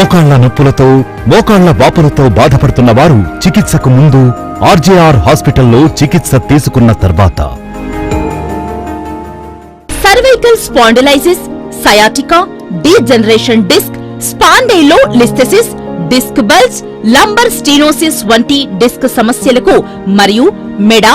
మోకాళ్ల నొప్పులతో మోకాళ్ల వాపులతో బాధపడుతున్న వారు చికిత్సకు ముందు ఆర్జేఆర్ హాస్పిటల్లో చికిత్స తీసుకున్న తర్వాత cervical spondylosis, sciatica, degeneration disc, spondylolisthesis, disc bulge, lumbar stenosis వంటి డిస్క్ సమస్యలకు మరియు మెడ,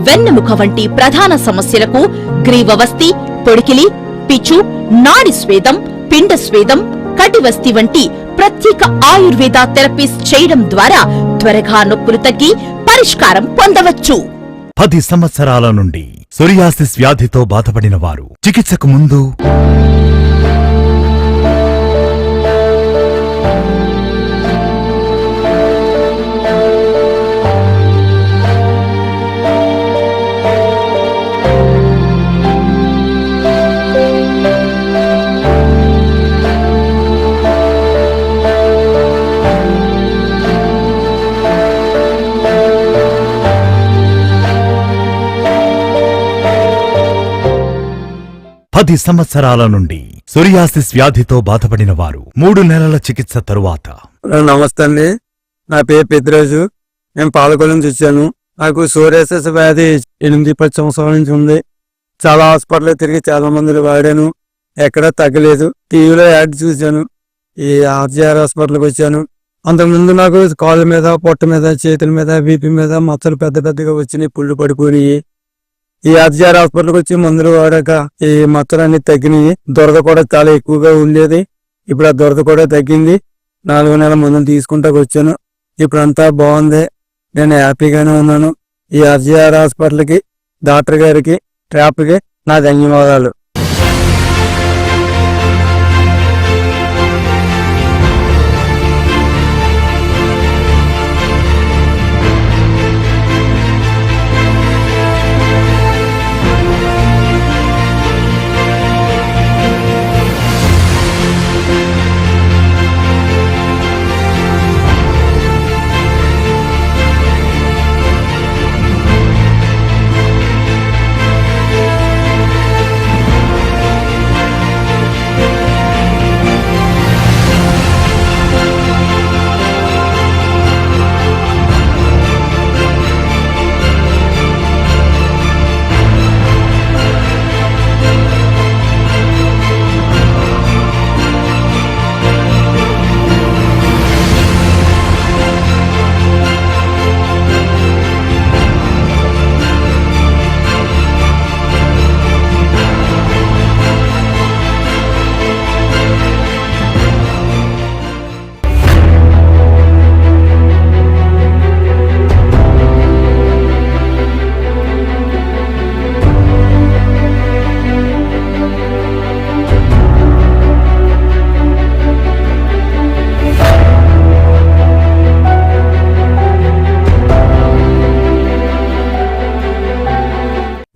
వెన్నెముక వంటి ప్రధాన సమస్యలకు గ్రీవవస్తి, పొడికిలి, పిచ్చు, నాడి స్వేదం, పిండ స్వేదం, కటివస్తి వంటి ప్రత్యేక ఆయుర్వేద థెరపీస్ చేయడం ద్వారా త్వరగా నొప్పులు తగ్గి పరిష్కారం పొందవచ్చు. 10 సంవత్సరాల నుండి సోరియాసిస్ వ్యాధితో బాధపడిన వారు చికిత్సకు ముందు పది సంవత్సరాల నుండి సోరియాసిస్ వ్యాధితో బాధపడిన వారు 3 నెలల చికిత్స తరువాత. నమస్తే అండి, నా పేరు పెద్దిరాజు. నేను పాలకొల్లు నుంచి వచ్చాను. నాకు సోరియాసిస్ వ్యాధి 8-10 సంవత్సరాల నుంచి ఉంది. చాలా హాస్పిటల్ తిరిగి చాలా మందులు వాడాను, ఎక్కడా తగ్గలేదు. టీవీలో యాడ్ చూశాను, ఈ ఆర్జీఆర్ హాస్పిటల్కి వచ్చాను. అంతకుముందు నాకు కాళ్ళ మీద, పొట్ట మీద, చేతుల మీద, వీపి మీద మచ్చలు పెద్ద పెద్దగా వచ్చినాయి, పుళ్ళు పడిపోయినాయి. ఈ ఆర్జీఆర్ హాస్పిటల్కి వచ్చి మందులు వాడాక ఈ మచ్చలన్నీ తగ్గినాయి. దురద కూడా చాలా ఎక్కువగా ఉండేది, ఇప్పుడు ఆ దురద కూడా తగ్గింది. 4 నెలల మందులు తీసుకుంటాకు వచ్చాను. ఇప్పుడు అంతా బాగుంది, నేను హ్యాపీగానే ఉన్నాను. ఈ ఆర్జీఆర్ హాస్పిటల్కి, డాక్టర్ గారికి, స్టాఫ్కి నా ధన్యవాదాలు.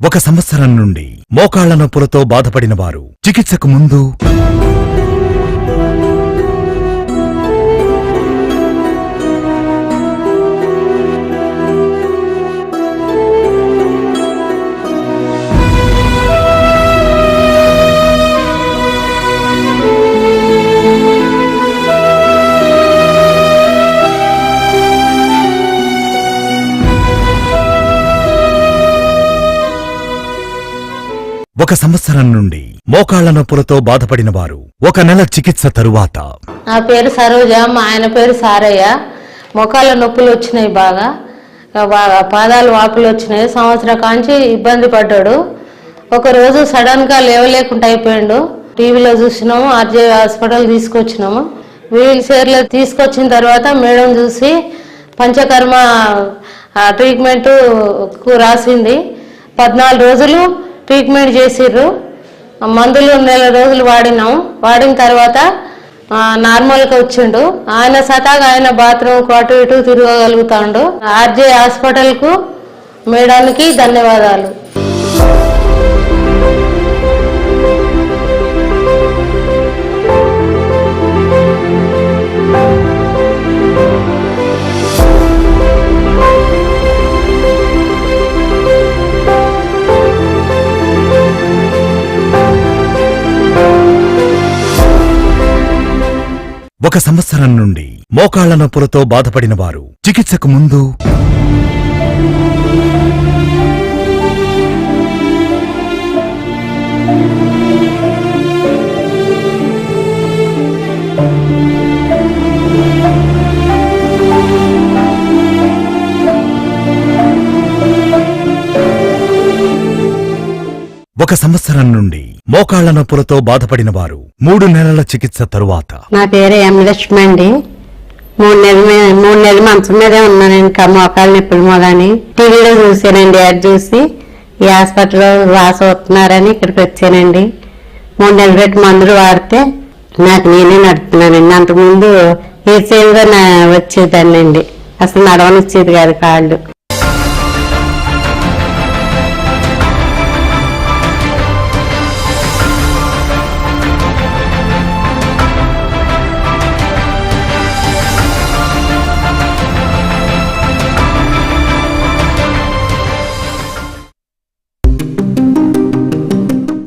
ఒక సంవత్సరం నుండి మోకాళ్ల నొప్పులతో బాధపడిన వారు చికిత్సకు ముందు ఒక సంవత్సరం నుండి మోకాళ్ల నొప్పులతో బాధపడిన వారు 1 నెల చికిత్స తరువాత. నా పేరు సరోజ, మా ఆయన పేరు సారయ్య. మోకాళ్ళ నొప్పులు వచ్చినాయి, బాగా పాదాలు వాపులు వచ్చినాయి. సంవత్సరం కాంచి ఇబ్బంది పడ్డాడు. ఒకరోజు సడన్ గా లేవలేకుండా అయిపోయాడు. టీవీలో చూసినాము, ఆర్జే హాస్పిటల్ తీసుకొచ్చినాము. వీల్ చైర్లో తీసుకొచ్చిన తర్వాత మేడం చూసి పంచకర్మ ట్రీట్మెంట్ రాసింది. 14 రోజులు ట్రీట్మెంట్ చేసిర్రు. మందులు 1 నెల రోజులు వాడినాం. వాడిన తర్వాత నార్మల్గా వచ్చిండు. ఆయన సతాగా ఆయన బాత్రూమ్కు అటు ఇటు తిరగగలుగుతాడు. ఆర్జే హాస్పిటల్కు మేడానికి ధన్యవాదాలు. 1 సంవత్సరం నుండి మోకాళ్ల నొప్పులతో బాధపడిన వారు చికిత్సకు ముందు ఒక సంవత్సరం నుండి మోకాళ్ల నొప్పులతో బాధపడిన వారు 3 నెలల చికిత్స తరువాత నా పేరు ఎం లక్ష్మి అండి. 3 నెలలు మంచం మీదే ఉన్నానండి. మోకాళ్ళ నొప్పులు మొదని టీవీలో చూసానండి. అది చూసి ఈ హాస్పిటల్లో రాసి వస్తున్నారని ఇక్కడికి వచ్చానండి. 3 నెలలు పెట్టి మందులు వాడితే నాకు నేనే నడుపుతున్నానండి. అంతకుముందు ఈసీలుగా వచ్చేదాన్నండి. అసలు నడవనిచ్చేది కాదు కాళ్ళు.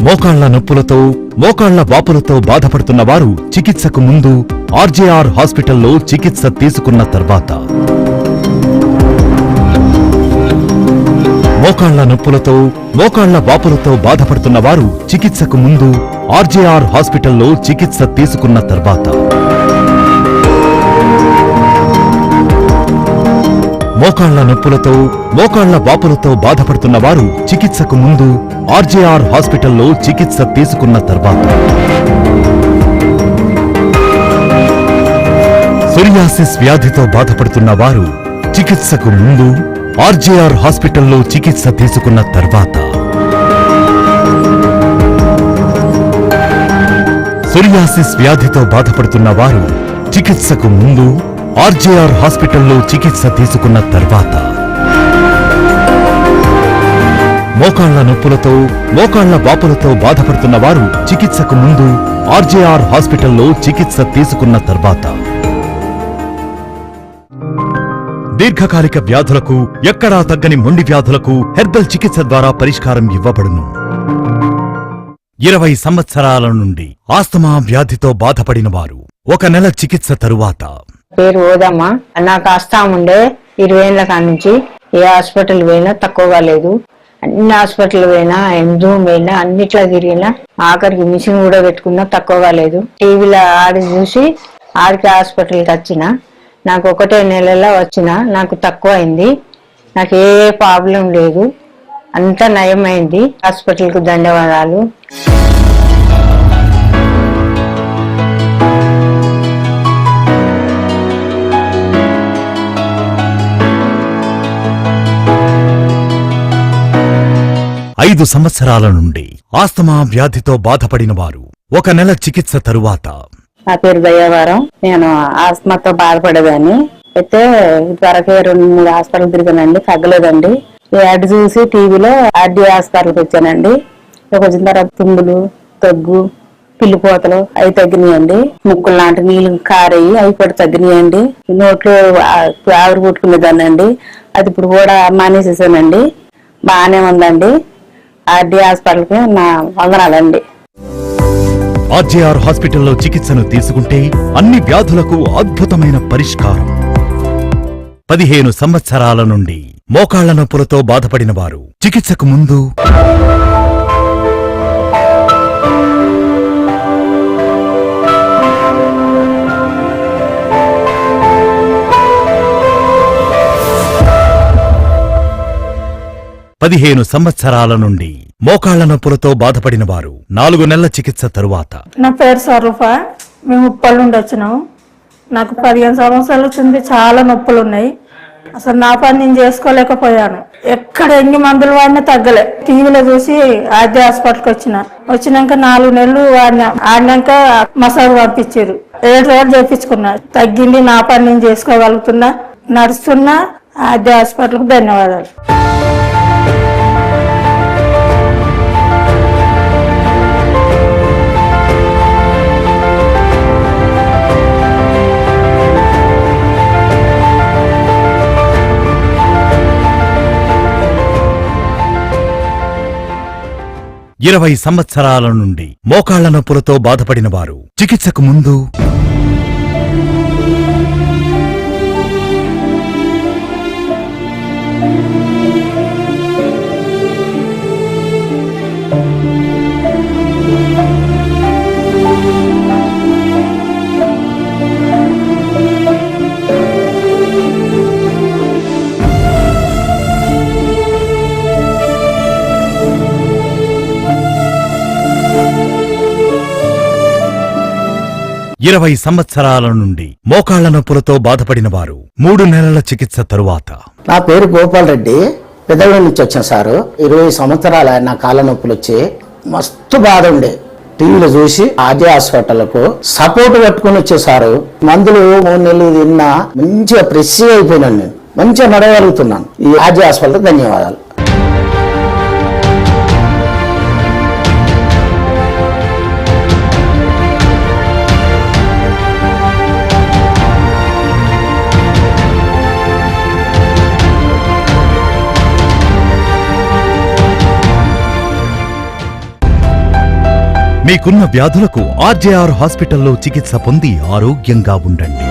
మోకాళ్ల నొప్పులతో మోకాళ్ల వాపులతో బాధపడుతున్న వారు చికిత్సకు ముందు ఆర్జేఆర్ హాస్పిటల్లో చికిత్స తీసుకున్న తర్వాత మోకాళ్ల నొప్పులతో మోకాళ్ల వాపులతో బాధపడుతున్న వారు చికిత్సకు ముందు ఆర్జేఆర్ హాస్పిటల్లో చికిత్స తీసుకున్న తర్వాత మోకాళ్ల నొప్పులతో మోకాళ్ల వాపులతో బాధపడుతున్న వారు చికిత్సకు ముందు ఆర్జేఆర్ హాస్పిటల్లో చికిత్స తీసుకున్న తర్వాత సోరియాసిస్ వ్యాధితో బాధపడుతున్న వారు చికిత్సకు ముందు ఆర్జేఆర్ హాస్పిటల్లో చికిత్స తీసుకున్న తర్వాత సోరియాసిస్ వ్యాధితో బాధపడుతున్న వారు చికిత్సకు ముందు ఆర్జేఆర్ హాస్పిటల్లో చికిత్స తీసుకున్న తర్వాత మోకాళ్ల నొప్పులతో మోకాళ్ల వాపులతో బాధపడుతున్న వారు చికిత్సకు ముందు ఆర్జేఆర్ హాస్పిటల్లో చికిత్స తీసుకున్న తర్వాత దీర్ఘకాలిక వ్యాధులకు ఎక్కడా తగ్గని మొండి వ్యాధులకు హెర్బల్ చికిత్స ద్వారా పరిష్కారం ఇవ్వబడును. 20 సంవత్సరాల నుండి ఆస్తమా వ్యాధితో బాధపడిన వారు 1 నెల చికిత్స తరువాత పేరు ఓదమ్మ. నాకు ఆస్తమా ఉండే 20 ఏళ్ల కాడ నుంచి ఏ హాస్పిటల్ పోయినా తక్కువగా లేదు. అన్ని హాస్పిటల్ పోయినా ఎంజూమ్ పోయినా అన్నిట్లా తిరిగినా ఆఖరికి మిషన్ కూడా పెట్టుకున్నా తక్కువగా లేదు. టీవీలో ఆడి చూసి ఆడికి హాస్పిటల్కి వచ్చిన నాకు 1 నెలలో వచ్చిన నాకు తక్కువ అయింది. నాకు ఏ ప్రాబ్లం లేదు, అంతా నయమైంది. హాస్పిటల్కు ధన్యవాదాలు. ఐదు సంవత్సరాల నుండి ఆస్తమా వ్యాధితో బాధపడిన వారు 1 నెల చికిత్స తరువాత నా పేరు దయ్యవారం. నేను ఆస్తమాతో బాధపడేదాన్ని. అయితే ఇదివరకే 2-3 హాస్పిటల్ తిరిగానండి, తగ్గలేదండి. ఈ యాడ్ చూసి టీవీలో ఆర్డీ హాస్పిటల్కి వచ్చానండి. వచ్చిన తర్వాత తుండులు, దగ్గు, పిల్లిపోతలు అవి తగ్గినాయండి. ముక్కులు లాంటి నీళ్ళు కారయ్యి అవి కూడా తగ్గినాయండి. నోట్లో ఆవిరి కొట్టుకునేదాన్ని అండి. అది ఇప్పుడు కూడా మానేసేసానండి. బాగానే ఉందండి. ఆర్డీ హాస్పిటల్కి నా వందనాలండి. ఆర్జేఆర్ హాస్పిటల్లో చికిత్సను తీసుకుంటే అన్ని వ్యాధులకు అద్భుతమైన పరిష్కారం. 15 సంవత్సరాల నుండి మోకాళ్ల నొప్పులతో బాధపడిన వారు చికిత్సకు ముందు సంవత్సరాల నుండి మోకాళ్ల నొప్పులతో బాధపడిన వారు 4 నెలల చికిత్స తరువాత నా పేరు స్వరూప. మేము ఉప్పల్ నుండి వచ్చినాము. నాకు 15 సంవత్సరాలు వచ్చింది. చాలా నొప్పులు ఉన్నాయి. అసలు నా పని నేను చేసుకోలేకపోయాను. ఎక్కడ ఎన్ని మందులు వాడినా తగ్గలే. టీవీలో చూసి ఆద్య హాస్పిటల్కి వచ్చినాక 4 నెలలు ఆడినాక మసాజ్ పంపించారు. 7 రోజులు చేయించుకున్నా. తగ్గింది. నా పని నేను చేసుకోగలుగుతున్నా, నడుస్తున్నా. ఆద్య హాస్పిటల్కి ధన్యవాదాలు. ఇరవై సంవత్సరాల నుండి మోకాళ్ల నొప్పులతో బాధపడిన వారు చికిత్సకు ముందు 20 సంవత్సరాల నుండి మోకాళ్ల నొప్పులతో బాధపడిన వారు 3 నెలల చికిత్స తరువాత నా పేరు గోపాల్ రెడ్డి, పెద్దగూడెం నుంచి వచ్చాను సారు. 20 సంవత్సరాల నా కాళ్ళ నొప్పులు వచ్చి మస్తు బాధ ఉండే. టీవీలో చూసి ఆర్జే హాస్పిటల్కు సపోర్ట్ పట్టుకుని వచ్చేసారు. మందులు 3 నెలలు తిన్నా మంచిగా ప్రెస్ అయిపోయినాను, నేను మంచిగా నడవగలుగుతున్నాను. ఈ ఆర్జే హాస్పిటల్ ధన్యవాదాలు. మీకున్న వ్యాధులకు ఆర్జేఆర్ హాస్పిటల్లో చికిత్స పొంది ఆరోగ్యంగా ఉండండి.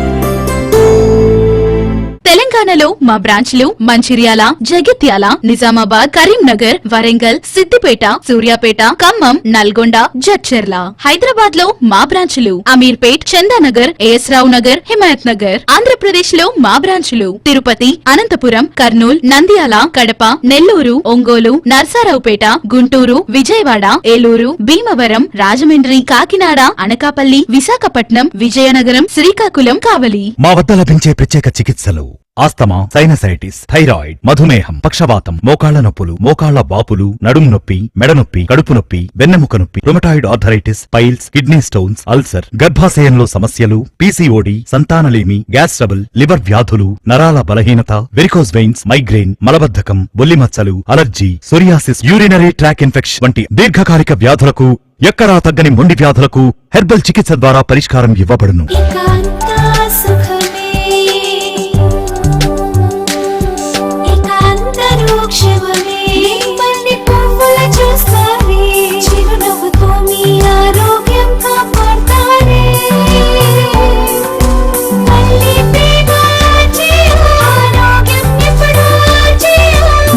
తెలంగాణలో మా బ్రాంచ్లు మంచిర్యాల, జగిత్యాల, నిజామాబాద్, కరీంనగర్, వరంగల్, సిద్దిపేట, సూర్యాపేట, ఖమ్మం, నల్గొండ, జడ్చర్ల. హైదరాబాద్ లో మా బ్రాంచ్లు అమీర్పేట్, చందానగర్, ఏఎస్ రావు నగర్, హిమాయత్ నగర్. ఆంధ్రప్రదేశ్ లో మా బ్రాంచ్లు తిరుపతి, అనంతపురం, కర్నూల్, నంద్యాల, కడప, నెల్లూరు, ఒంగోలు, నర్సారావుపేట, గుంటూరు, విజయవాడ, ఏలూరు, భీమవరం, రాజమండ్రి, కాకినాడ, అనకాపల్లి, విశాఖపట్నం, విజయనగరం, శ్రీకాకుళం, కావలి. మా వద్ద లభించే ప్రత్యేక చికిత్సలు ఆస్తమా, సైనసైటిస్, థైరాయిడ్, మధుమేహం, పక్షవాతం, మోకాళ్ల నొప్పులు, మోకాళ్ల వాపులు, నడుము నొప్పి, మెడ నొప్పి, కడుపు నొప్పి, వెన్నెముక నొప్పి, rheumatoid arthritis, piles, kidney stones, ulcer, గర్భాశయంలో సమస్యలు, పీసీఓడి, సంతానలేమి, గ్యాస్ ట్రబుల్, లివర్ వ్యాధులు, నరాల బలహీనత, వెరికోస్ వెయిన్స్, మైగ్రేన్, మలబద్ధకం, బొల్లిమచ్చలు, allergy, psoriasis, urinary tract infection వంటి దీర్ఘకాలిక వ్యాధులకు, ఎక్కడా తగ్గని మొండి వ్యాధులకు హెర్బల్ చికిత్స ద్వారా పరిష్కారం ఇవ్వబడును.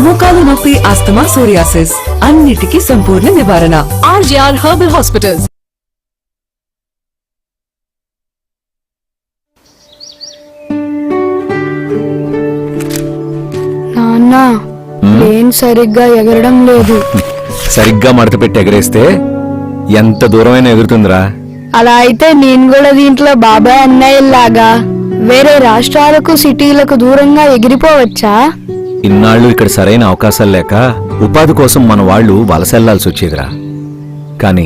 మోకాలు నొప్పి, ఆస్తమా, సోరియాసిస్ అన్నిటికీ సంపూర్ణ నివారణ. RJR herbal hospitals. నాన్న, ప్లేన్ సరిగ్గా ఎగరడం లేదు. సరిగ్గా మడత పెట్టి ఎగరేస్తే ఎంత దూరమైనా ఎగురుతుందిరా. అలా అయితే నేను కూడా దీంట్లో బాబాయ్ అన్నయ్యలాగా వేరే రాష్ట్రాలకు, సిటీలకు దూరంగా ఎగిరిపోవచ్చా? ఇన్నాళ్ళు ఇక్కడ సరైన అవకాశాలు లేక ఉపాధి కోసం మన వాళ్ళు వలసెళ్లాల్సి వచ్చేదిరా. కానీ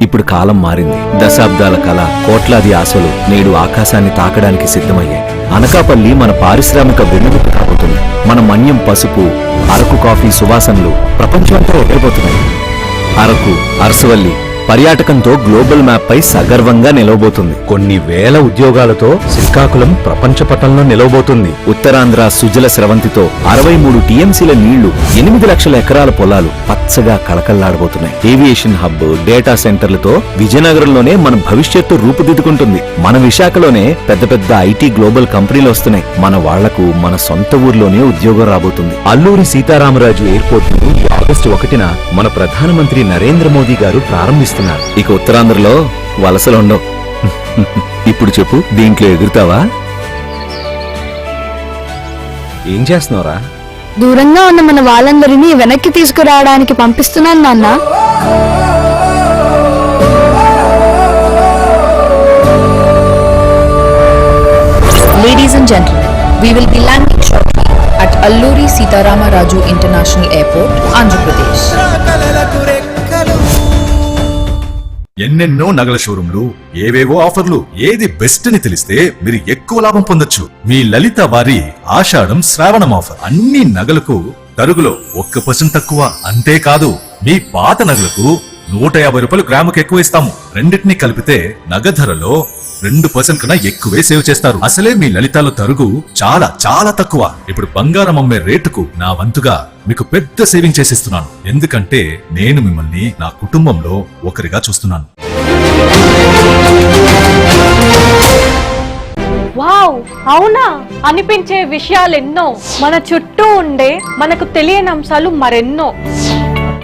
ఇప్పుడు కాలం మారింది. దశాబ్దాల కళ, కోట్లాది ఆశలు నేడు ఆకాశాన్ని తాకడానికి సిద్ధమయ్యాయి. అనకాపల్లి మన పారిశ్రామిక వెన్నుముక కాబోతుంది. మన మన్యం పసుపు, అరకు కాఫీ సువాసనలు ప్రపంచమంతా ఎగిరిపోతున్నాయి. అరకు, అరసవల్లి పర్యాటకంతో గ్లోబల్ మ్యాప్ పై సగర్వంగా నిలవబోతుంది. కొన్ని వేల ఉద్యోగాలతో శ్రీకాకుళం ప్రపంచ పటంలో నిలవబోతుంది. ఉత్తరాంధ్ర సుజల స్రవంతితో 63 టీఎంసీల నీళ్లు, 8 లక్షల ఎకరాల పొలాలు పచ్చగా కళకళ్లాడబోతున్నాయి. ఏవియేషన్ హబ్, డేటా సెంటర్లతో విజయనగరంలోనే మన భవిష్యత్తు రూపుదిద్దుకుంటుంది. మన విశాఖలోనే పెద్ద పెద్ద ఐటీ గ్లోబల్ కంపెనీలు వస్తున్నాయి. మన వాళ్లకు మన సొంత ఊర్లోనే ఉద్యోగం రాబోతుంది. అల్లూరి సీతారామరాజు ఎయిర్పోర్ట్ ను ఆగస్టు 1న మన ప్రధానమంత్రి నరేంద్ర మోదీ గారు ప్రారంభిస్తున్నారు. ఇక ఉత్తరాంధ్రలో వలసలుండవు. ఇప్పుడు చెప్పు, దీంట్లో ఎగురుతావా? ఏం చేస్తున్నావురా? దూరంగా ఉన్న మన వాళ్ళందరినీ వెనక్కి తీసుకురావడానికి పంపిస్తున్నాను నాన్న. Ladies and gentlemen, we will be landing shortly at Alluri Sitarama Raju International Airport, Andhra Pradesh. ఎన్నెన్నో నగల షోరూంలు, ఏవేవో ఆఫర్లు, ఏది బెస్ట్ అని తెలిస్తే మీరు ఎక్కువ లాభం పొందొచ్చు. మీ లలిత వారి ఆషాఢం శ్రావణం ఆఫర్. అన్ని నగలకు తరుగులో 1% తక్కువ. అంతేకాదు, మీ పాత నగలకు 150 రూపాయలు గ్రాముకు ఎక్కువ ఇస్తాము. రెండింటినీ కలిపితే నగ ధరలో 2% కన్నా ఎక్కువే సేవ్ చేస్తారు. అసలే మీ లలితాలో తరుగు చాలా చాలా తక్కువ. ఇప్పుడు బంగారం అమ్మే రేటుకు నా వంతుగా మీకు పెద్ద సేవింగ్ చేసిస్తున్నాను. ఎందుకంటే నేను మిమ్మల్ని నా కుటుంబంలో ఒకరిగా చూస్తున్నాను. వావ్, అవునా అనిపించే విషయాలెన్నో. మన చుట్టూ ఉండే మనకు తెలియని అంశాలు మరెన్నో.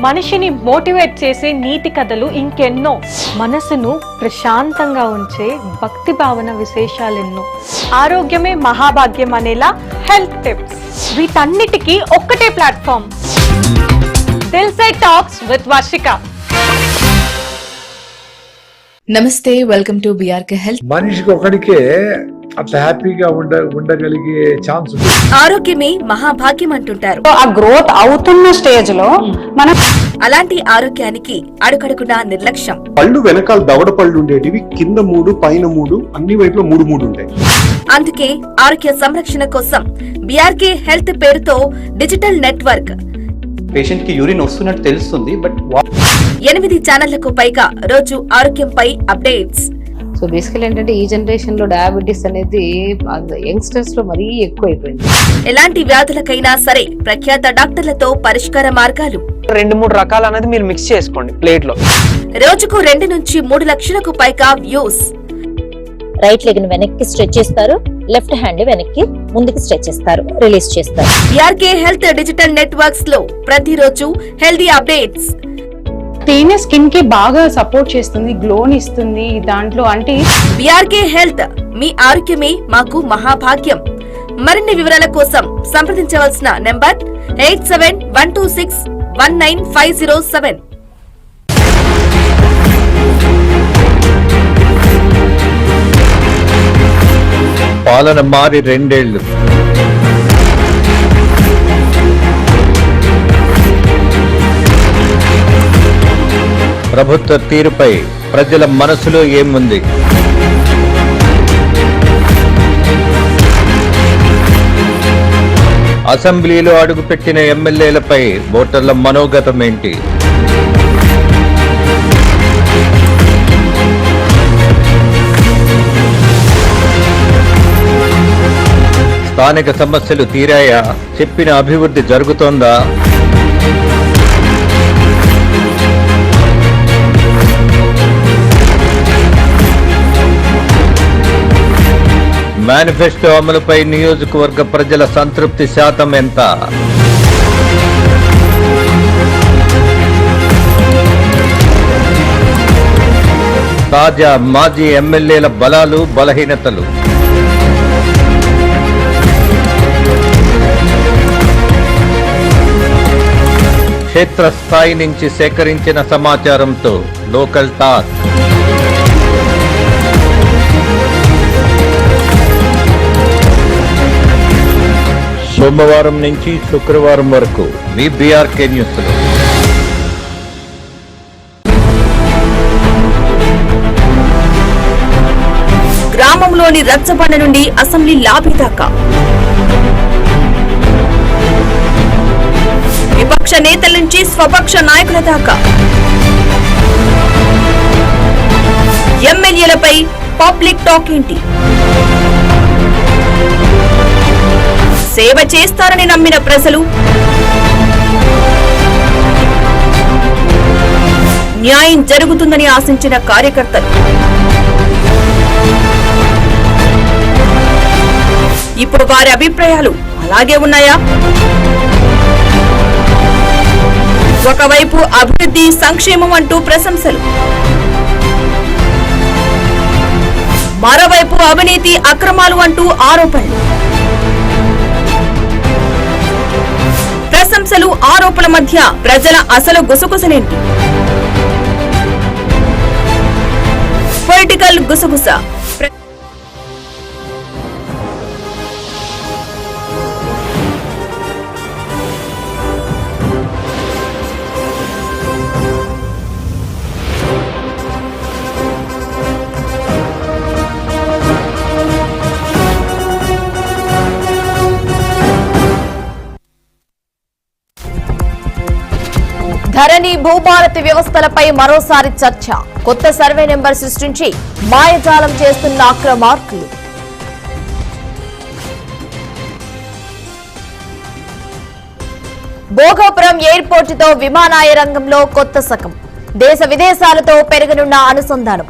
మనిషిని మోటివేట్ చేసే నీతి కథలు ఇంకెన్నో. మనసును ప్రశాంతంగా ఉంచే భక్తి భావన విశేషాలెన్నో. ఆరోగ్యమే మహాభాగ్యం అనేలా హెల్త్ టిప్స్. వీటన్నిటికీ ఒక్కటే platform, Dil Se talks with Varshika. నమస్తే, వెల్కమ్ టు బీఆర్కే హెల్త్. మనిషికి ఒకడికే అంత హ్యాపీగా ఉండగలిగే ఛాన్స్ ఉంది. ఆరోగ్యమే మహాభాగ్యం అంటుంటారు. ఆ గ్రోత్ అవుతున్న స్టేజ్ లో మనం అలాంటి ఆరోగ్యానికి అడుగడుగునా నిర్లక్ష్యం. పళ్ళు వెనకాల దవడ పళ్ళు ఉండేటివి కింద 3 పైన 3 అన్ని వైపులో 3 ఉంటాయి. అందుకే ఆరోగ్య సంరక్షణ కోసం బీఆర్కే హెల్త్ పేరుతో డిజిటల్ నెట్వర్క్ పేషెంట్ కి యూరిన్ వస్తున్నట్టు తెలుస్తుంది, బట్ 8 ఛానళ్లకు పైగా రోజు ఆరోగ్యంపై అప్డేట్స్. సో బేసికల్ ఏంటంటే ఈ జనరేషన్ లో డయాబెటీస్ అనేది యంగ్స్టర్స్ లో మరీ ఎక్కువ అయిపోయింది. ఎలాంటి వ్యాధులకైనా సరే ప్రఖ్యాత డాక్టర్లతో పరిష్కార మార్గాలు. 2-3 రకాలు అనేది మీరు మిక్స్ చేసుకోండి ప్లేట్ లో. రోజుకు 2 నుంచి 3 లక్షలకు పైగా వ్యూస్. రైట్ లెగ్ ని వెనక్కి స్ట్రెచ్ చేస్తారు, లెఫ్ట్ హ్యాండ్ వెనక్కి ముందుకు స్ట్రెచ్ చేస్తారు, రిలీజ్ చేస్తారు. బీఆర్కే హెల్త్ డిజిటల్ నెట్వర్క్స్ లో ప్రతిరోజు హెల్దీ అప్డేట్స్. తేనె స్కిన్ కి బాగా సపోర్ట్ చేస్తుంది, గ్లోని ఇస్తుంది. దాంట్లో అంటే బీఆర్కే హెల్త్, మీ ఆరోగ్యమే మాకు మహాభాగ్యం. మరిన్ని వివరాల కోసం సంప్రదించవలసిన నెంబర్ 8712619507. పాలన మారి 2 ఏళ్లు. ప్రభుత్వ తీరుపై ప్రజల మనసులో ఏముంది? అసెంబ్లీలో అడుగుపెట్టిన ఎమ్మెల్యేలపై ఓటర్ల మనోగతం ఏంటి? స్థానిక సమస్యలు తీరాయా? చెప్పిన అభివృద్ధి జరుగుతోందా? మేనిఫెస్టో అమలుపై నియోజకవర్గ ప్రజల సంతృప్తి శాతం ఎంత? తాజా మాజీ ఎమ్మెల్యేల బలాలు బలహీనతలు. క్షేత్రస్థాయి నుంచి సేకరించిన సమాచారంతో లోకల్ టాక్. సోమవారం నుంచి శుక్రవారం వరకు మీ బీఆర్కే న్యూస్ లో. గ్రామంలోని రచ్చబండ నుండి అసెంబ్లీ లాబీ దాకా, విపక్ష నేతల నుంచి స్వపక్ష నాయకుల దాకా, ఎమ్మెల్యేలపై పబ్లిక్ టాక్ ఏంటి? సేవ చేస్తారని నమ్మిన ప్రజలు, న్యాయం జరుగుతుందని ఆశించిన కార్యకర్తలు, ఇప్పుడు వారి అభిప్రాయాలు అలాగే ఉన్నాయా? ఒకవైపు అభివృద్ధి, సంక్షేమం అంటూ ప్రశంసలు, మరోవైపు అవినీతి, అక్రమాలు అంటూ ఆరోపణలు. ప్రశంసలు, ఆరోపణల మధ్య ప్రజల అసలు గుసగుసలేంటి? పొలిటికల్ గుసగుస. ధరణి, భూభారతి వ్యవస్థలపై మరోసారి చర్చ. కొత్త సర్వే నెంబర్ సృష్టించి మాయజాలం చేస్తున్న అక్రమార్కులు. భోగాపురం ఎయిర్పోర్టుతో విమానాయ రంగంలో కొత్త శకం. దేశ విదేశాలతో పెరగనున్న అనుసంధానం.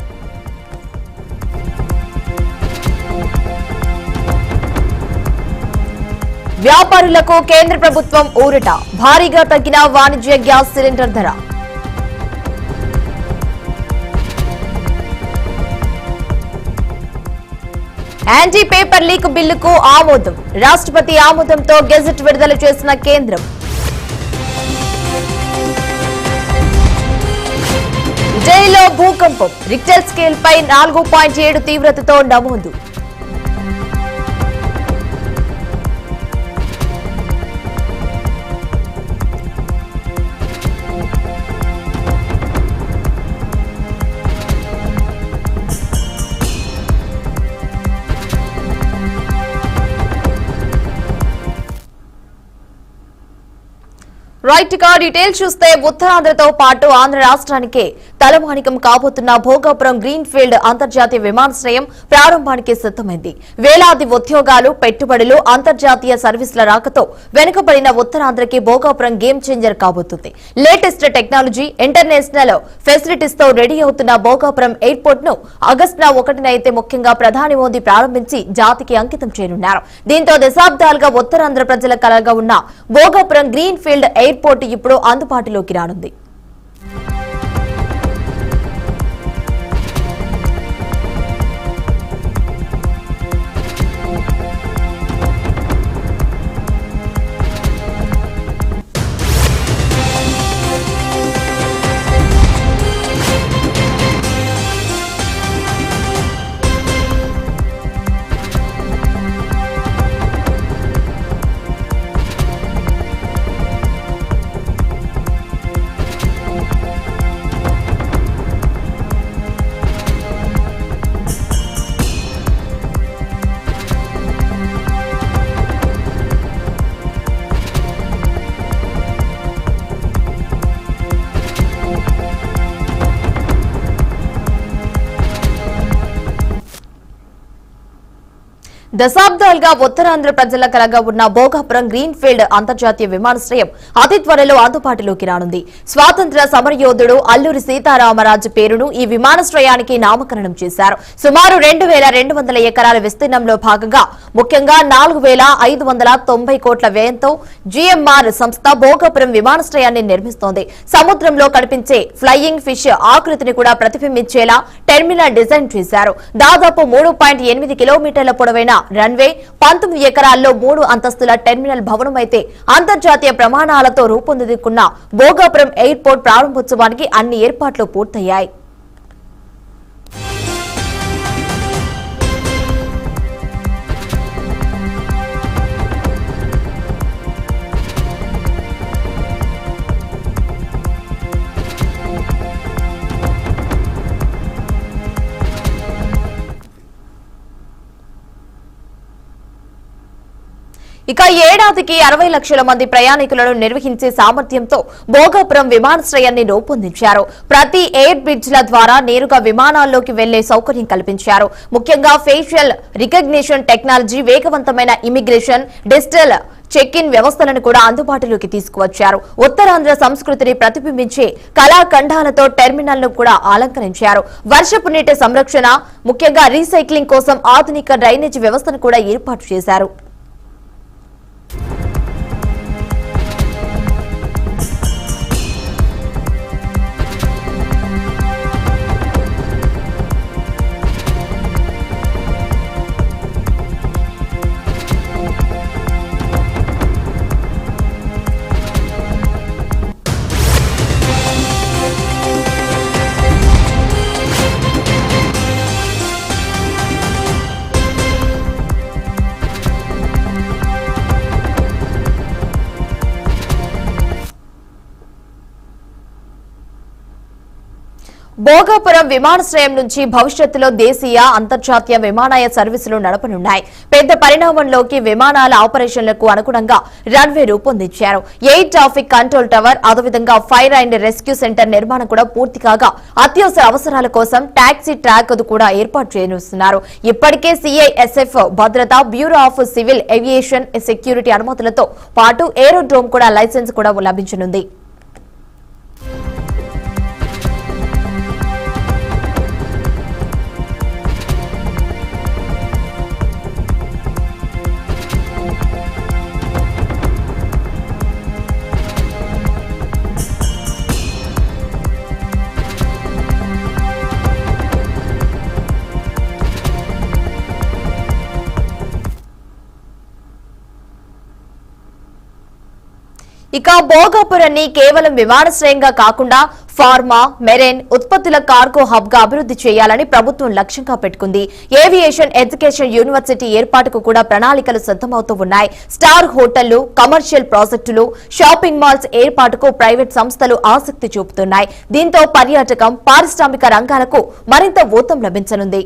వ్యాపారులకు కేంద్ర ప్రభుత్వం ఊరట. భారీగా తగ్గిన వాణిజ్య గ్యాస్ సిలిండర్ ధర. యాంటీ పేపర్ లీక్ బిల్లుకు ఆమోదం. రాష్ట్రపతి ఆమోదంతో గెజెట్ విడుదల చేసిన కేంద్రం. ఉజ్జయిలో భూకంపం రిక్టర్ స్కేల్ పై 4.7 తీవ్రతతో నమోదు. రైట్ గా డీటెయిల్స్ చూస్తే ఉత్తరాంధ్రతో పాటు ఆంధ్ర రాష్ట్రానికి తలమానికం కాబోతున్న భోగాపురం గ్రీన్ ఫీల్డ్ అంతర్జాతీయ విమానాశ్రయం ప్రారంభానికి సిద్దమైంది. వేలాది ఉద్యోగాలు, పెట్టుబడులు, అంతర్జాతీయ సర్వీసుల రాకతో వెనుకబడిన ఉత్తరాంధ్రకి భోగాపురం గేమ్ చేంజర్ కాబోతుంది. లేటెస్ట్ టెక్నాలజీ, ఇంటర్నేషనల్ ఫెసిలిటీస్ తో రెడీ అవుతున్న భోగాపురం ఎయిర్పోర్ట్ ను ఆగస్టు 1న అయితే ముఖ్యంగా ప్రధాని మోదీ ప్రారంభించి జాతికి అంకితం చేయనున్నారు. దీంతో దశాబ్దాలుగా ఉత్తరాంధ్ర ప్రజల కలగా ఉన్న భోగాపురం గ్రీన్ ఫీల్డ్ ఎయిర్పోర్ట్ ఇప్పుడు అందుబాటులోకి రానుంది. దశాబ్దాలుగా ఉత్తరాంధ్ర ప్రజల కలగా ఉన్న భోగాపురం గ్రీన్ ఫీల్డ్ అంతర్జాతీయ విమానాశ్రయం అతి త్వరలో అందుబాటులోకి రానుంది. స్వాతంత్ర సమరయోధుడు అల్లూరి సీతారామరాజు పేరును ఈ విమానాశ్రయానికి నామకరణం చేశారు. సుమారు 2,200 ఎకరాల విస్తీర్ణంలో భాగంగా ముఖ్యంగా 4,590 కోట్ల వ్యయంతో జీఎంఆర్ సంస్థ భోగాపురం విమానాశ్రయాన్ని నిర్మిస్తోంది. సముద్రంలో కనిపించే ఫ్లయింగ్ ఫిష్ ఆకృతిని కూడా ప్రతిబింబించేలా టెర్మినల్ డిజైన్ చేశారు. దాదాపు 3.8 కిలోమీటర్ల పొడవైన రన్వే, 19 ఎకరాల్లో 3 అంతస్తుల టెర్మినల్ భవనం అయితే అంతర్జాతీయ ప్రమాణాలతో రూపొందించుకున్న భోగాపురం ఎయిర్పోర్ట్ ప్రారంభోత్సవానికి అన్ని ఏర్పాట్లు పూర్తయ్యాయి. ఇక ఏడాదికి 60 లక్షల మంది ప్రయాణికులను నిర్వహించే సామర్థ్యంతో భోగాపురం విమానాశ్రయాన్ని రూపొందించారు. ప్రతి ఎయిర్ బ్రిడ్జ్ల ద్వారా నేరుగా విమానాల్లోకి వెళ్లే సౌకర్యం కల్పించారు. ముఖ్యంగా ఫేషియల్ రికగ్నిషన్ టెక్నాలజీ, వేగవంతమైన ఇమిగ్రేషన్, డిజిటల్ చెక్ ఇన్ వ్యవస్థలను కూడా అందుబాటులోకి తీసుకువచ్చారు. ఉత్తరాంధ్ర సంస్కృతిని ప్రతిబింబించే కళాఖండాలతో టెర్మినల్ ను కూడా అలంకరించారు. వర్షపు నీటి సంరక్షణ, ముఖ్యంగా రీసైక్లింగ్ కోసం ఆధునిక డ్రైనేజ్ వ్యవస్థను కూడా ఏర్పాటు చేశారు. భోగాపురం విమానాశ్రయం నుంచి భవిష్యత్తులో దేశీయ, అంతర్జాతీయ విమానాయ సర్వీసులు నడపనున్నాయి. పెద్ద పరిణామంలోకి విమానాల ఆపరేషన్లకు అనుగుణంగా రన్వే రూపొందించారు. ఎయిర్ ట్రాఫిక్ కంట్రోల్ టవర్, అదేవిధంగా ఫైర్ అండ్ రెస్క్యూ సెంటర్ నిర్మాణం కూడా పూర్తి కాగా అత్యవసర అవసరాల కోసం టాక్సీ ట్రాక్ కూడా ఏర్పాటు చేయనున్నారు. ఇప్పటికే సిఐఎస్ఎఫ్ భద్రత, bureau of civil aviation security అనుమతులతో పాటు ఏరోడ్రోమ్ కూడా లైసెన్స్ కూడా లభించనుంది. ఇక భోగాపురాన్ని కేవలం విమానాశ్రయంగా కాకుండా ఫార్మా, మెరైన్ ఉత్పత్తుల కార్గో హబ్ గా అభివృద్ధి చేయాలని ప్రభుత్వం లక్ష్యంగా పెట్టుకుంది. ఏవియేషన్ ఎడ్యుకేషన్ యూనివర్సిటీ ఏర్పాటుకు కూడా ప్రణాళికలు సిద్ధమవుతూ ఉన్నాయి. స్టార్ హోటళ్లు, కమర్షియల్ ప్రాజెక్టులు, షాపింగ్ మాల్స్ ఏర్పాటుకు ప్రైవేట్ సంస్థలు ఆసక్తి చూపుతున్నాయి. దీంతో పర్యాటకం, పారిశ్రామిక రంగాలకు మరింత ఊతం లభించనుంది.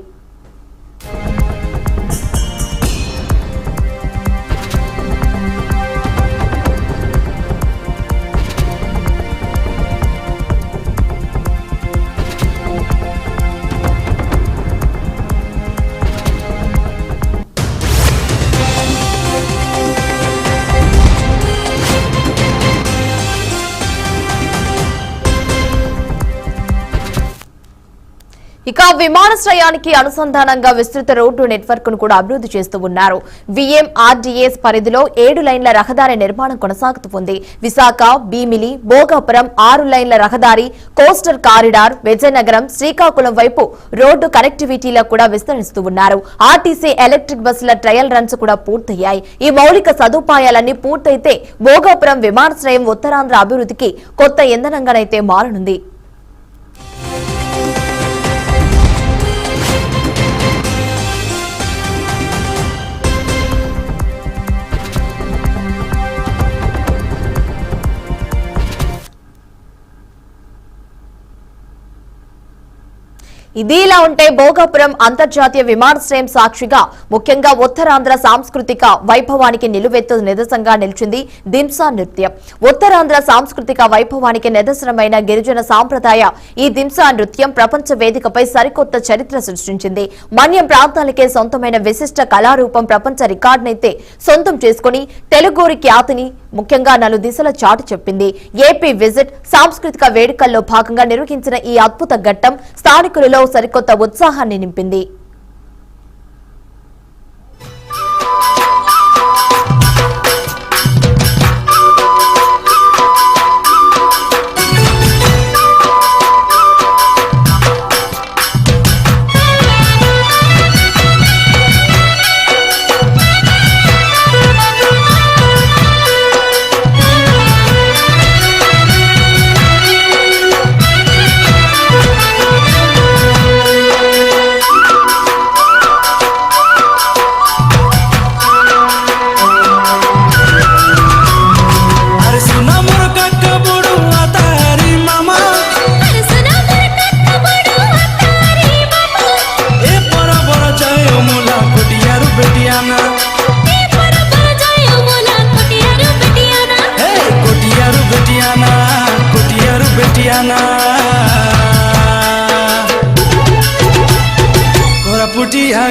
ఇక విమానాశ్రయానికి అనుసంధానంగా విస్తృత రోడ్డు నెట్వర్క్ ను కూడా అభివృద్ధి చేస్తూ ఉన్నారు. విఎంఆర్డీఎస్ పరిధిలో 7 లైన్ల రహదారి నిర్మాణం కొనసాగుతుంది. విశాఖ, భీమిలి, భోగాపురం 6 లైన్ల రహదారి, కోస్టల్ కారిడార్, విజయనగరం, శ్రీకాకుళం వైపు రోడ్డు కనెక్టివిటీలో కూడా విస్తరిస్తూ ఉన్నారు. ఆర్టీసీ ఎలక్ట్రిక్ బస్సుల ట్రయల్ రన్స్ కూడా పూర్తయ్యాయి. ఈ మౌలిక సదుపాయాలన్నీ పూర్తయితే భోగాపురం విమానాశ్రయం ఉత్తరాంధ్ర అభివృద్ధికి కొత్త ఇంధనంగానైతే మారనుంది. ఇదిలా ఉంటే భోగాపురం అంతర్జాతీయ విమానాశ్రయం సాక్షిగా ముఖ్యంగా ఉత్తరాంధ్ర సాంస్కృతిక వైభవానికి నిలువెత్తు నిదర్శనంగా నిలిచింది దింసా నృత్యం. ఉత్తరాంధ్ర సాంస్కృతిక వైభవానికి నిదర్శనమైన గిరిజన సాంప్రదాయ ఈ దింసా నృత్యం ప్రపంచ వేదికపై సరికొత్త చరిత్ర సృష్టించింది. మన్యం ప్రాంతాలకే సొంతమైన విశిష్ట కళారూపం ప్రపంచ రికార్డునైతే సొంతం చేసుకుని తెలుగూరి ఖ్యాతిని ముఖ్యంగా నలు దిశల చాటు చెప్పింది. ఏపీ విజిట్ సాంస్కృతిక వేడుకల్లో భాగంగా నిర్వహించిన ఈ అద్భుత ఘట్టం స్థానికులలో సరికొత్త ఉత్సాహాన్ని నింపింది.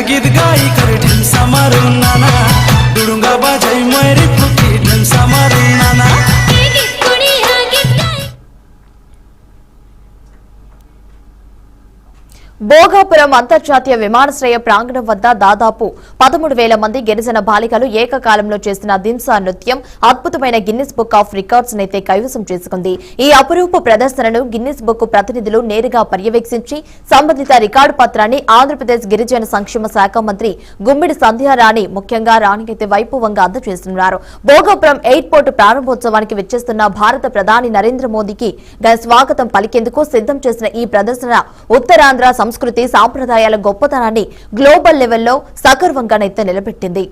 गीत गाई कर ढिमसा मारू नाना डुडुंगा बाजाई मेरी फुकी ढिमसा मारू नाना భోగాపురం అంతర్జాతీయ విమానాశ్రయ ప్రాంగణం వద్ద దాదాపు 13,000 మంది గిరిజన బాలికలు ఏకకాలంలో చేసిన దింసా నృత్యం అద్భుతమైన గిన్నిస్ బుక్ ఆఫ్ రికార్డ్స్ నైతే కైవసం చేసుకుంది. ఈ అపురూప ప్రదర్శనను గిన్నిస్ బుక్ ప్రతినిధులు నేరుగా పర్యవేక్షించి సంబంధిత రికార్డు పత్రాన్ని ఆంధ్రప్రదేశ్ గిరిజన సంక్షేమ శాఖ మంత్రి గుమ్మిడి సంధ్యారాణి ముఖ్యంగా రాణికైతే వైభవంగా అందజేస్తున్నారు. భోగాపురం ఎయిర్పోర్టు ప్రారంభోత్సవానికి విచ్చేస్తున్న భారత ప్రధాని నరేంద్ర మోదీకి స్వాగతం పలికేందుకు సిద్ధం చేసిన ఈ ప్రదర్శన ఉత్తరాంధ్ర సంస్కృతి సాంప్రదాయాల గొప్పతనాన్ని గ్లోబల్ లెవెల్లో సగర్వంగానైతే నిలబెట్టింది.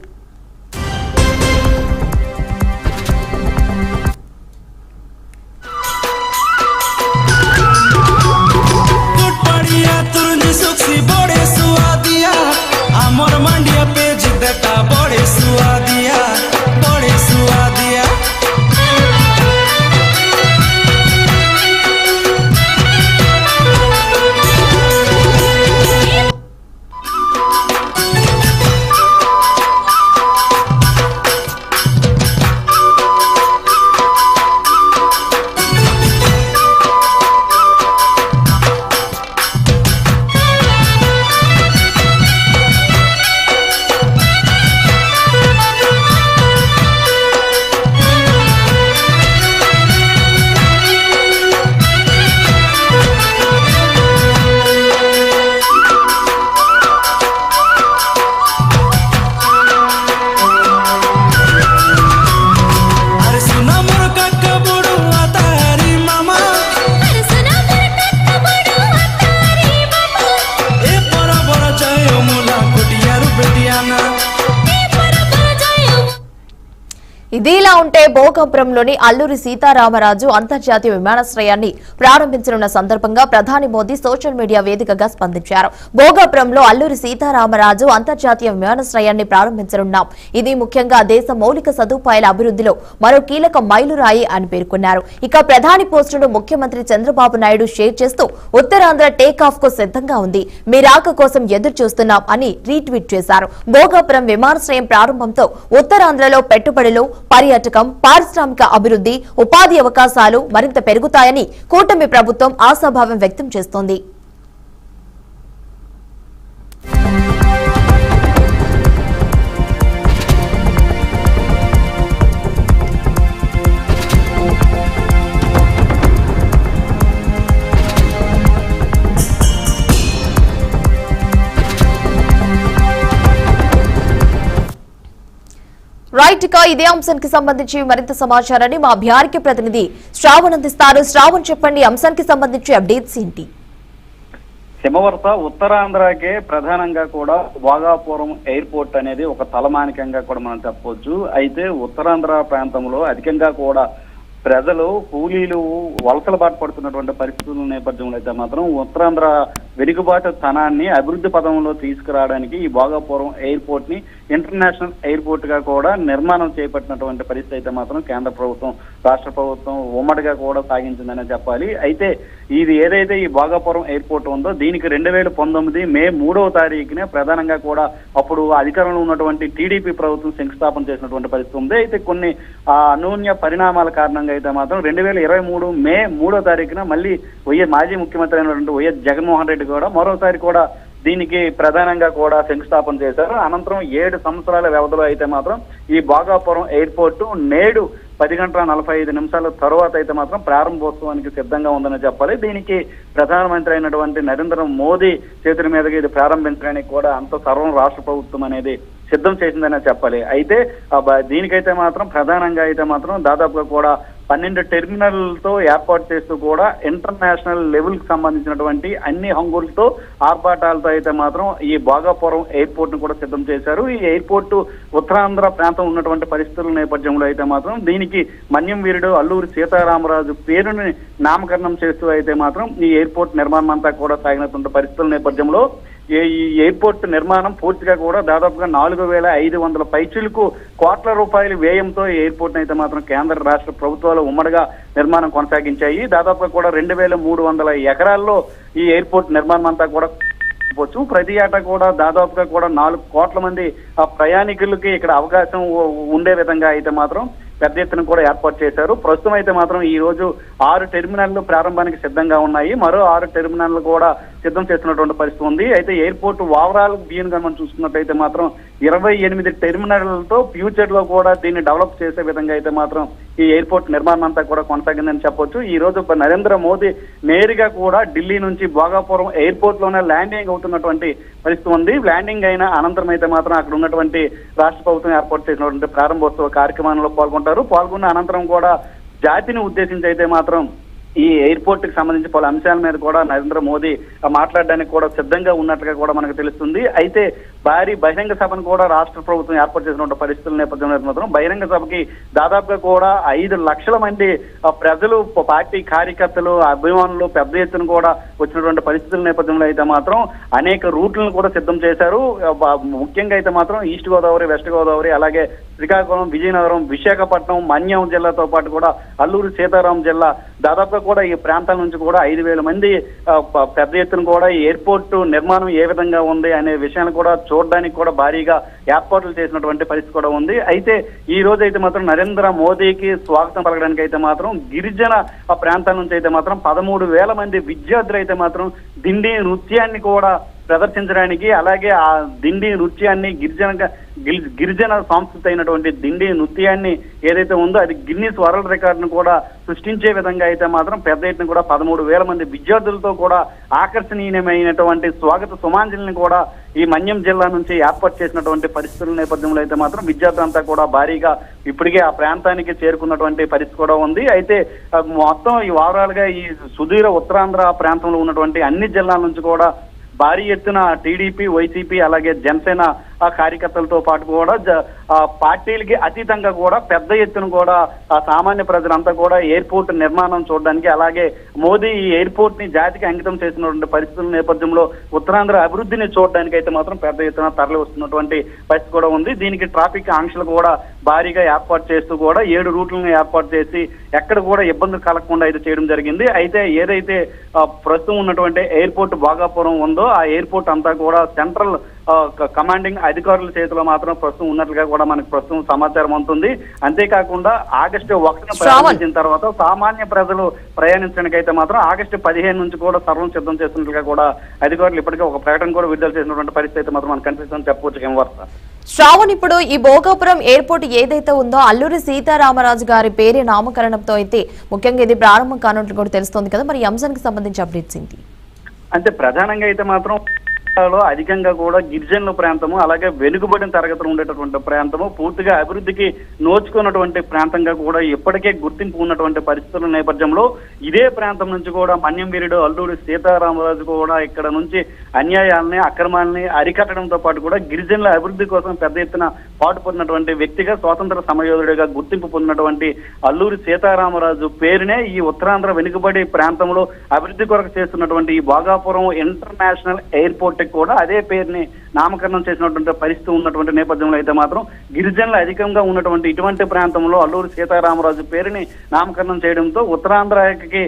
ఇదిలా ఉంటే భోగాపురంలోని అల్లూరి సీతారామరాజు అంతర్జాతీయ విమానాశ్రయాన్ని ప్రారంభించనున్న సందర్భంగా ప్రధాని మోదీ సోషల్ మీడియా వేదికగా స్పందించారు. భోగాపురంలో అల్లూరి సీతారామరాజు అంతర్జాతీయ విమానాశ్రయాన్ని ప్రారంభించనున్నాం. ఇది ముఖ్యంగా దేశ మౌలిక సదుపాయాల అభివృద్ధిలో మరో కీలక మైలురాయి అని పేర్కొన్నారు. ఇక ప్రధాని పోస్టును ముఖ్యమంత్రి చంద్రబాబు నాయుడు షేర్ చేస్తూ ఉత్తరాంధ్ర టేకాఫ్ కు సిద్ధంగా ఉంది, మీ రాక కోసం ఎదురు చూస్తున్నాం అని రీట్వీట్ చేశారు. భోగాపురం విమానాశ్రయం ప్రారంభంతో ఉత్తరాంధ్రలో పెట్టుబడులు, పర్యాటకం, పారిశ్రామిక అభివృద్ధి, ఉపాధి అవకాశాలు మరింత పెరుగుతాయని కూటమి ప్రభుత్వం ఆశాభావం వ్యక్తం చేస్తోంది. రైట్, ఇక ఇదే అంశానికి సంబంధించి మరింత సమాచారాన్ని మా బీఆర్కే ప్రతినిధి శ్రావణ్ అందిస్తారు. శ్రావణ్, చెప్పండి, అంశానికి సంబంధించి అప్డేట్స్ ఏంటి? హిమవర్త ఉత్తరాంధ్రకే ప్రధానంగా కూడా భోగాపురం ఎయిర్పోర్ట్ అనేది ఒక తలమానికంగా కూడా మనం చెప్పవచ్చు. అయితే ఉత్తరాంధ్ర ప్రాంతంలో అధికంగా కూడా ప్రజలు కూలీలు వలసల బాట పడుతున్నటువంటి పరిస్థితుల నేపథ్యంలో అయితే మాత్రం ఉత్తరాంధ్ర వెనుకబాటు తనాన్ని అభివృద్ధి పదంలో తీసుకురావడానికి ఈ భోగాపురం ఎయిర్పోర్ట్ ని ఇంటర్నేషనల్ ఎయిర్పోర్ట్ గా కూడా నిర్మాణం చేపట్టినటువంటి పరిస్థితి అయితే మాత్రం కేంద్ర ప్రభుత్వం, రాష్ట్ర ప్రభుత్వం ఉమ్మడిగా కూడా సాగించిందనే చెప్పాలి. అయితే ఇది ఏదైతే ఈ భోగాపురం ఎయిర్పోర్ట్ ఉందో దీనికి 2019 మే 3వ తారీఖునే ప్రధానంగా కూడా అప్పుడు అధికారంలో ఉన్నటువంటి టీడీపీ ప్రభుత్వం శంకుస్థాపన చేసినటువంటి పరిస్థితి ఉంది. అయితే కొన్ని అనూన్య పరిణామాల కారణంగా అయితే మాత్రం 2023 మే 3వ తారీఖున మళ్ళీ మాజీ ముఖ్యమంత్రి అయినటువంటి వైఎస్ జగన్మోహన్ రెడ్డి కూడా మరోసారి కూడా దీనికి ప్రధానంగా కూడా శంకుస్థాపన చేశారు. అనంతరం 7 సంవత్సరాల వ్యవధిలో అయితే మాత్రం ఈ భోగాపురం ఎయిర్పోర్టు నేడు 10:45 తర్వాత అయితే మాత్రం ప్రారంభోత్సవానికి సిద్ధంగా ఉందని చెప్పాలి. దీనికి ప్రధానమంత్రి అయినటువంటి నరేంద్ర మోదీ చేతుల మీదుగా ఇది ప్రారంభించడానికి కూడా అంత సర్వం రాష్ట్ర ప్రభుత్వం అనేది సిద్ధం చేసిందనే చెప్పాలి. అయితే దీనికైతే మాత్రం ప్రధానంగా అయితే మాత్రం దాదాపుగా కూడా 12 టెర్మినల్తో ఏర్పాటు చేస్తూ కూడా ఇంటర్నేషనల్ లెవెల్ కి సంబంధించినటువంటి అన్ని హంగులతో ఆర్భాటాలతో అయితే మాత్రం ఈ భోగాపురం ఎయిర్పోర్ట్ ను కూడా సిద్ధం చేశారు. ఈ ఎయిర్పోర్టు ఉత్తరాంధ్ర ప్రాంతం ఉన్నటువంటి పరిస్థితుల నేపథ్యంలో అయితే మాత్రం దీనికి మన్యం వీరుడు అల్లూరి సీతారామరాజు పేరుని నామకరణం చేస్తూ అయితే మాత్రం ఈ ఎయిర్పోర్ట్ నిర్మాణం అంతా కూడా సాగినటువంటి పరిస్థితుల నేపథ్యంలో ఈ ఎయిర్పోర్ట్ నిర్మాణం పూర్తిగా కూడా దాదాపుగా 4,500 పైచిలకు కోట్ల రూపాయల వ్యయంతో ఈ ఎయిర్పోర్ట్ అయితే మాత్రం కేంద్ర రాష్ట్ర ప్రభుత్వాలు ఉమ్మడిగా నిర్మాణం కొనసాగించాయి. దాదాపుగా కూడా 2,300 ఎకరాల్లో ఈ ఎయిర్పోర్ట్ నిర్మాణం అంతా కూడా ప్రతి ఏటా కూడా దాదాపుగా కూడా 4 కోట్ల మంది ప్రయాణికులకి ఇక్కడ అవకాశం ఉండే విధంగా అయితే మాత్రం పెద్ద ఎత్తున కూడా ఏర్పాటు చేశారు. ప్రస్తుతం అయితే మాత్రం ఈ రోజు 6 టెర్మినల్లు ప్రారంభానికి సిద్ధంగా ఉన్నాయి. మరో 6 టెర్మినల్లు కూడా సిద్ధం చేస్తున్నటువంటి పరిస్థితి ఉంది. అయితే ఎయిర్పోర్ట్ ఓవరాల్ బియ్యం గా మనం చూసుకున్నట్టయితే మాత్రం 28 టెర్మినల్తో ఫ్యూచర్ లో కూడా దీన్ని డెవలప్ చేసే విధంగా అయితే మాత్రం ఈ ఎయిర్పోర్ట్ నిర్మాణం అంతా కూడా కొనసాగిందని చెప్పొచ్చు. ఈ రోజు నరేంద్ర మోదీ నేరుగా కూడా ఢిల్లీ నుంచి భోగాపురం ఎయిర్పోర్ట్ లోనే ల్యాండింగ్ అవుతున్నటువంటి పరిస్థితి ఉంది. ల్యాండింగ్ అయిన అనంతరం అయితే మాత్రం అక్కడ ఉన్నటువంటి రాష్ట్ర ప్రభుత్వం ఏర్పాటు చేసినటువంటి ప్రారంభోత్సవ కార్యక్రమంలో పాల్గొన్న అనంతరం కూడా జాతిని ఉద్దేశించి అయితే మాత్రం ఈ ఎయిర్పోర్ట్ కి సంబంధించి పలు అంశాల మీద కూడా నరేంద్ర మోదీ మాట్లాడడానికి కూడా సిద్ధంగా ఉన్నట్లుగా కూడా మనకు తెలుస్తుంది. అయితే భారీ బహిరంగ సభను కూడా రాష్ట్ర ప్రభుత్వం ఏర్పాటు చేసినటువంటి పరిస్థితుల నేపథ్యంలో మాత్రం బహిరంగ సభకి దాదాపుగా కూడా 5 లక్షల మంది ప్రజలు, పార్టీ కార్యకర్తలు, అభిమానులు పెద్ద ఎత్తున కూడా వచ్చినటువంటి పరిస్థితుల నేపథ్యంలో అయితే మాత్రం అనేక రూట్లను కూడా సిద్ధం చేశారు. ముఖ్యంగా అయితే మాత్రం ఈస్ట్ గోదావరి, వెస్ట్ గోదావరి, అలాగే శ్రీకాకుళం, విజయనగరం, విశాఖపట్నం, మన్యం జిల్లాతో పాటు కూడా అల్లూరి సీతారాం జిల్లా దాదాపుగా కూడా ఈ ప్రాంతాల నుంచి కూడా 5,000 మంది పెద్ద ఎత్తున కూడా ఈ ఎయిర్పోర్ట్ నిర్మాణం ఏ విధంగా ఉంది అనే విషయాన్ని కూడా చూడడానికి కూడా భారీగా ఏర్పాట్లు చేసినటువంటి పరిస్థితి కూడా ఉంది. అయితే ఈ రోజు అయితే మాత్రం నరేంద్ర మోదీకి స్వాగతం పలకడానికి అయితే మాత్రం గిరిజన ప్రాంతాల నుంచి అయితే మాత్రం 13,000 మంది విద్యార్థులు అయితే మాత్రం దిండి నృత్యాన్ని కూడా ప్రదర్శించడానికి, అలాగే ఆ దిండి నృత్యాన్ని గిరిజన సంస్కృతి అయినటువంటి దిండి నృత్యాన్ని ఏదైతే ఉందో అది గిన్నిస్ వరల్డ్ రికార్డును కూడా సృష్టించే విధంగా అయితే మాత్రం పెద్ద ఎత్తున కూడా 13,000 మంది విద్యార్థులతో కూడా ఆకర్షణీయమైనటువంటి స్వాగత సుమాంజలిని కూడా ఈ మన్యం జిల్లా నుంచి ఏర్పాటు చేసినటువంటి పరిస్థితుల నేపథ్యంలో అయితే మాత్రం విద్యార్థులంతా కూడా భారీగా ఇప్పటికే ఆ ప్రాంతానికి చేరుకున్నటువంటి పరిస్థితి కూడా ఉంది. అయితే మొత్తం ఈ వారాలుగా ఈ సుదూర ఉత్తరాంధ్ర ప్రాంతంలో ఉన్నటువంటి అన్ని జిల్లాల నుంచి కూడా భారీ ఎత్తున టీడీపీ, వైసీపీ, అలాగే జనసేన ఆ కార్యకర్తలతో పాటు కూడా పార్టీలకి అతీతంగా కూడా పెద్ద ఎత్తున కూడా సామాన్య ప్రజలంతా కూడా ఎయిర్పోర్ట్ నిర్మాణం చూడడానికి, అలాగే మోదీ ఈ ఎయిర్పోర్ట్ ని జాతికి అంకితం చేసినటువంటి పరిస్థితుల నేపథ్యంలో ఉత్తరాంధ్ర అభివృద్ధిని చూడడానికి అయితే మాత్రం పెద్ద ఎత్తున తరలి వస్తున్నటువంటి పరిస్థితి కూడా ఉంది. దీనికి ట్రాఫిక్ ఆంక్షలు కూడా భారీగా ఏర్పాటు చేస్తూ కూడా 7 రూట్లను ఏర్పాటు చేసి ఎక్కడ కూడా ఇబ్బందులు కలగకుండా అయితే చేయడం జరిగింది. అయితే ఏదైతే ప్రస్తుతం ఉన్నటువంటి ఎయిర్పోర్ట్ భోగాపురం ఉందో ఆ ఎయిర్పోర్ట్ అంతా కూడా సెంట్రల్ కమాండింగ్ అధికారుల చేతిలో మాత్రం ప్రస్తుతం ఉన్నట్లుగా కూడా మనకు ప్రస్తుతం సమాచారం ఉంటుంది. అంతేకాకుండా ఆగస్టు 1న ప్రారంభించిన తర్వాత సామాన్య ప్రజలు ప్రయాణించడానికి అయితే మాత్రం ఆగస్టు 15 నుంచి కూడా సర్వం సిద్ధం చేస్తున్నట్లుగా కూడా అధికారులు ఇప్పటికే ఒక ప్రకటన కూడా విడుదల చేసినటువంటి పరిస్థితి అయితే మాత్రం మనకు కనిపిస్తుందని చెప్పవచ్చు. హిమవర్త శ్రావణ్, ఇప్పుడు ఈ భోగాపురం ఎయిర్పోర్ట్ ఏదైతే ఉందో అల్లూరి సీతారామరాజు గారి పేరు నామకరణంతో అయితే ముఖ్యంగా ఇది ప్రారంభం కానున్నట్లు కూడా తెలుస్తోంది కదా, మరి ఈ అంశానికి సంబంధించి అప్డేట్స్ ఏంటి? అంటే ప్రధానంగా అయితే మాత్రం అధికంగా కూడా గిరిజనుల ప్రాంతము, అలాగే వెనుకబడిన తరగతులు ఉండేటటువంటి ప్రాంతము, పూర్తిగా అభివృద్ధికి నోచుకున్నటువంటి ప్రాంతంగా కూడా ఇప్పటికే గుర్తింపు ఉన్నటువంటి పరిస్థితుల నేపథ్యంలో ఇదే ప్రాంతం నుంచి కూడా మన్యం వీరుడు అల్లూరి సీతారామరాజు కూడా ఇక్కడ నుంచి అన్యాయాలని, అక్రమాలని అరికట్టడంతో పాటు కూడా గిరిజనుల అభివృద్ధి కోసం పెద్ద ఎత్తున పాటుపడినటువంటి వ్యక్తిగా, స్వాతంత్ర సమరయోధుడిగా గుర్తింపు పొందినటువంటి అల్లూరి సీతారామరాజు పేరునే ఈ ఉత్తరాంధ్ర వెనుకబడి ప్రాంతంలో అభివృద్ధి కొరకు చేస్తున్నటువంటి ఈ భోగాపురం ఇంటర్నేషనల్ ఎయిర్పోర్ట్ కూడా అదే పేరుని నామకరణం చేసినటువంటి పరిస్థితి ఉన్నటువంటి నేపథ్యంలో అయితే మాత్రం గిరిజనులు అధికంగా ఉన్నటువంటి ఇటువంటి ప్రాంతంలో అల్లూరి సీతారామరాజు పేరుని నామకరణం చేయడంతో ఉత్తరాంధ్రకి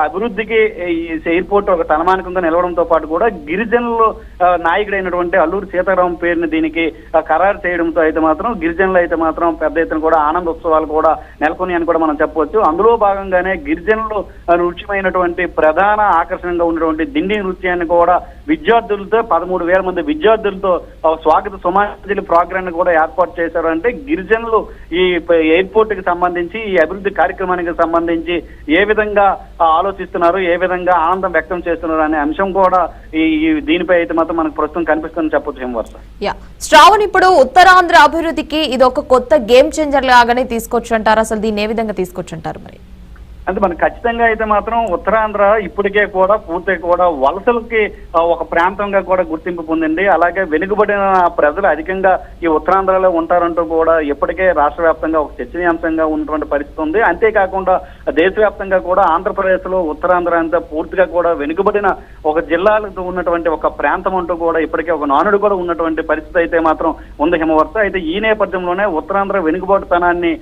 అభివృద్ధికి ఈ ఎయిర్పోర్ట్ ఒక తలమానికంగా నిలవడంతో పాటు కూడా గిరిజనులు నాయకుడైనటువంటి అల్లూరి సీతారాం పేరుని దీనికి ఖరారు చేయడంతో అయితే మాత్రం గిరిజనులు అయితే మాత్రం పెద్ద ఎత్తున కూడా ఆనంద ఉత్సవాలు కూడా నెలకొని అని కూడా మనం చెప్పవచ్చు. అందులో భాగంగానే గిరిజనులు నృత్యమైనటువంటి ప్రధాన ఆకర్షణగా ఉన్నటువంటి దిండి నృత్యాన్ని కూడా విద్యార్థులతో 13,000 మంది విద్యార్థులతో స్వాగత సుమాంజలి ప్రోగ్రామ్ కూడా ఏర్పాటు చేశారు. అంటే గిరిజనులు ఈ ఎయిర్పోర్ట్ కి సంబంధించి, ఈ అభివృద్ధి కార్యక్రమానికి సంబంధించి ఏ విధంగా ఆలోచిస్తున్నారు, ఏ విధంగా ఆనందం వ్యక్తం చేస్తున్నారు అనే అంశం కూడా ఈ దీనిపై అయితే మాత్రం మనకు ప్రస్తుతం కనిపిస్తుందని చెప్పొచ్చు. హిమవర్ష శ్రావణ్, ఇప్పుడు ఉత్తరాంధ్ర అభివృద్ధికి ఇది ఒక కొత్త గేమ్ చేంజర్ లాగానే తీసుకొచ్చు అంటారు. అసలు దీన్ని ఏ విధంగా తీసుకొచ్చు అంటారు? మరి అంటే మనకు ఖచ్చితంగా అయితే మాత్రం ఉత్తరాంధ్ర ఇప్పటికే కూడా పూర్తిగా కూడా వలసలకి ఒక ప్రాంతంగా కూడా గుర్తింపు పొందింది. అలాగే వెనుకబడిన ప్రజలు అధికంగా ఈ ఉత్తరాంధ్రలో ఉంటారంటూ కూడా ఇప్పటికే రాష్ట్ర వ్యాప్తంగా ఒక చర్చనీయాంశంగా ఉన్నటువంటి పరిస్థితి ఉంది. అంతేకాకుండా దేశవ్యాప్తంగా కూడా ఆంధ్రప్రదేశ్ లో ఉత్తరాంధ్ర అంతా పూర్తిగా కూడా వెనుకబడిన ఒక జిల్లాలకు ఉన్నటువంటి ఒక ప్రాంతం అంటూ కూడా ఇప్పటికే ఒక నానుడు కూడా ఉన్నటువంటి పరిస్థితి అయితే మాత్రం ఉంది. హిమవర్ష అయితే ఈ నేపథ్యంలోనే ఉత్తరాంధ్ర వెనుకబాటుతనాన్ని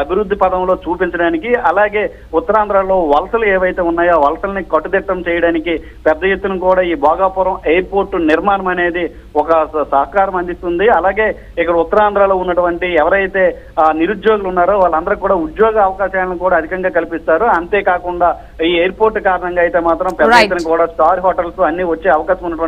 అభివృద్ధి పదంలో చూపించడానికి, అలాగే ఉత్తరాంధ్రలో వలసలు ఏవైతే ఉన్నాయో వలసల్ని కట్టుదిట్టం చేయడానికి పెద్ద ఎత్తున కూడా ఈ భోగాపురం ఎయిర్పోర్ట్ నిర్మాణం అనేది ఒక సహకారం అందిస్తుంది. అలాగే ఇక్కడ ఉత్తరాంధ్రలో ఉన్నటువంటి ఎవరైతే నిరుద్యోగులు ఉన్నారో వాళ్ళందరూ కూడా ఉద్యోగ అవకాశాలను కూడా అధికంగా కల్పిస్తారు. అంతేకాకుండా ఈ ఎయిర్పోర్ట్ కారణంగా అయితే మాత్రం పెద్ద ఎత్తున కూడా స్టార్ హోటల్స్ అన్ని వచ్చే అవకాశం ఉన్నటువంటి